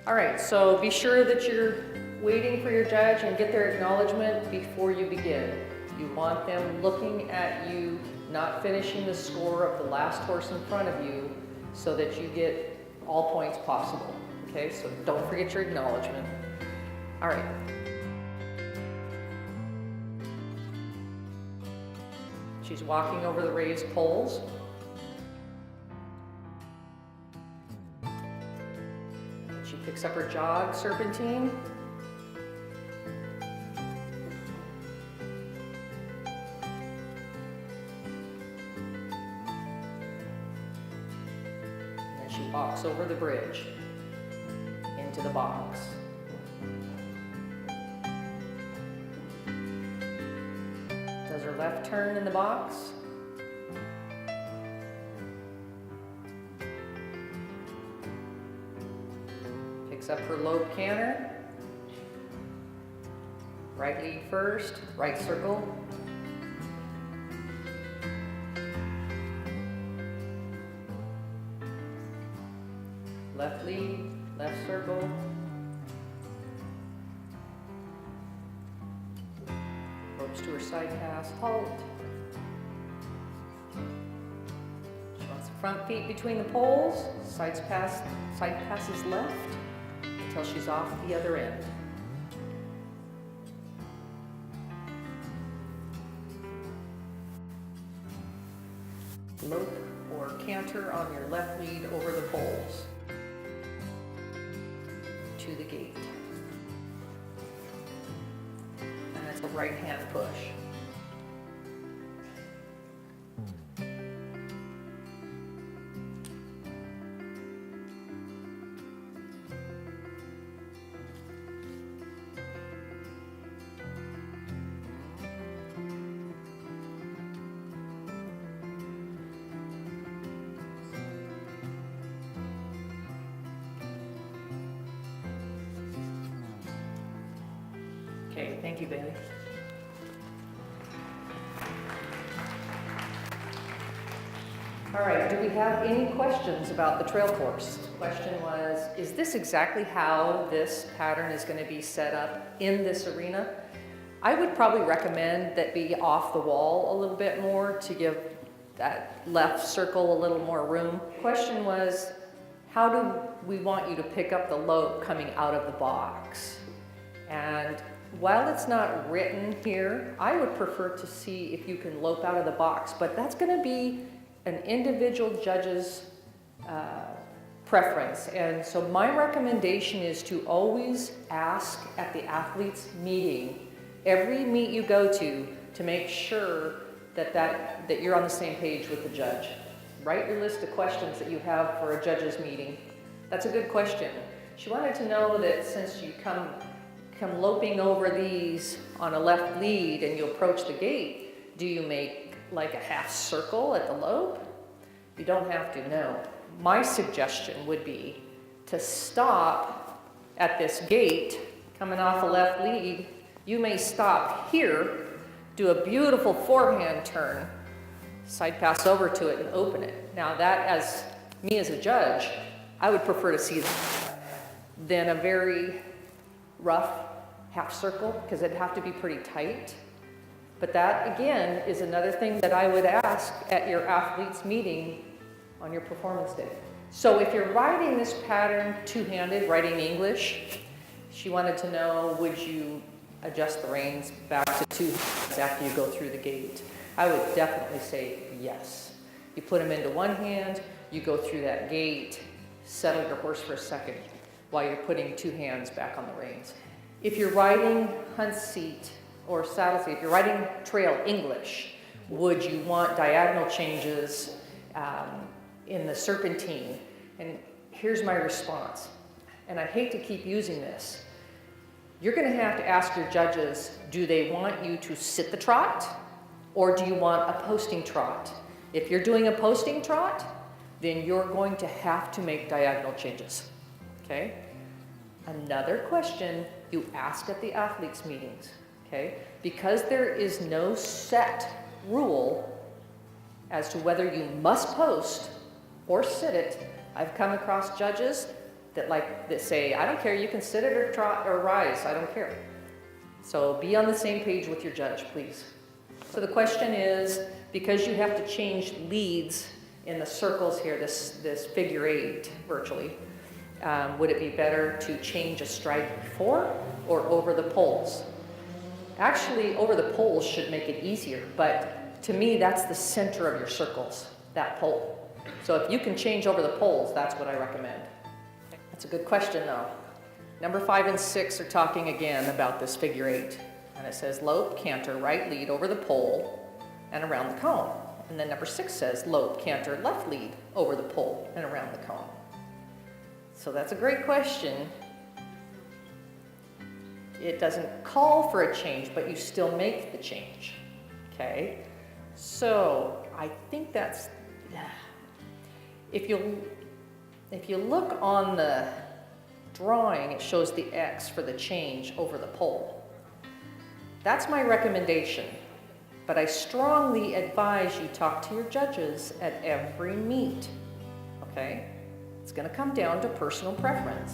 All right, so be sure that you're waiting for your judge and get their acknowledgement before you begin. You want them looking at you, not finishing the score of the last horse in front of you, so that you get all points possible. Okay, so don't forget your acknowledgement. All right. She's walking over the raised poles. She picks up her jog serpentine. And she walks over the bridge into the box. Does her left turn in the box. Picks up her lobe canter. Right lead first, right circle. Left lead, left circle. Ropes to her side pass, halt. She wants the front feet between the poles, side passes left until she's off the other end. Lope or canter on your left lead over the poles to the gate. And that's a right hand push. Okay, thank you, Bailey. All right, do we have any questions about the trail course? The question was, is this exactly how this pattern is going to be set up in this arena? I would probably recommend that be off the wall a little bit more to give that left circle a little more room. The question was, how do we want you to pick up the lope coming out of the box? And while it's not written here, I would prefer to see if you can lope out of the box, but that's going to be an individual judge's preference. And so my recommendation is to always ask at the athlete's meeting, every meet you go to make sure that you're on the same page with the judge. Write your list of questions that you have for a judge's meeting. That's a good question. She wanted to know that since you come loping over these on a left lead and you approach the gate, do you make like a half circle at the lope? You don't have to, no. My suggestion would be to stop at this gate, coming off a left lead. You may stop here, do a beautiful forehand turn, side pass over to it and open it. Now that, as me as a judge, I would prefer to see that than a very rough half circle, because it'd have to be pretty tight. But that, again, is another thing that I would ask at your athlete's meeting on your performance day. So if you're riding this pattern two-handed, riding English, she wanted to know, would you adjust the reins back to two hands after you go through the gate? I would definitely say yes. You put them into one hand, you go through that gate, settle your horse for a second while you're putting two hands back on the reins. If you're riding hunt seat or saddle seat, if you're riding trail English, would you want diagonal changes in the serpentine? And here's my response, and I hate to keep using this. You're going to have to ask your judges, do they want you to sit the trot, or do you want a posting trot? If you're doing a posting trot, then you're going to have to make diagonal changes, okay? Another question you ask at the athletes' meetings, okay? Because there is no set rule as to whether you must post or sit it, I've come across judges that say, I don't care, you can sit it or rise, I don't care. So be on the same page with your judge, please. So the question is, because you have to change leads in the circles here, this figure 8 virtually, would it be better to change a stripe before or over the poles? Actually, over the poles should make it easier, but to me, that's the center of your circles, that pole. So if you can change over the poles, that's what I recommend. That's a good question though. Number 5 and 6 are talking again about this figure 8. And it says lope, canter, right lead over the pole and around the cone. And then number 6 says lope, canter, left lead over the pole and around the cone. So that's a great question. It doesn't call for a change, but you still make the change. Okay? So I think that's, if you look on the drawing, it shows the X for the change over the pole. That's my recommendation, but I strongly advise you talk to your judges at every meet, okay? It's gonna come down to personal preference.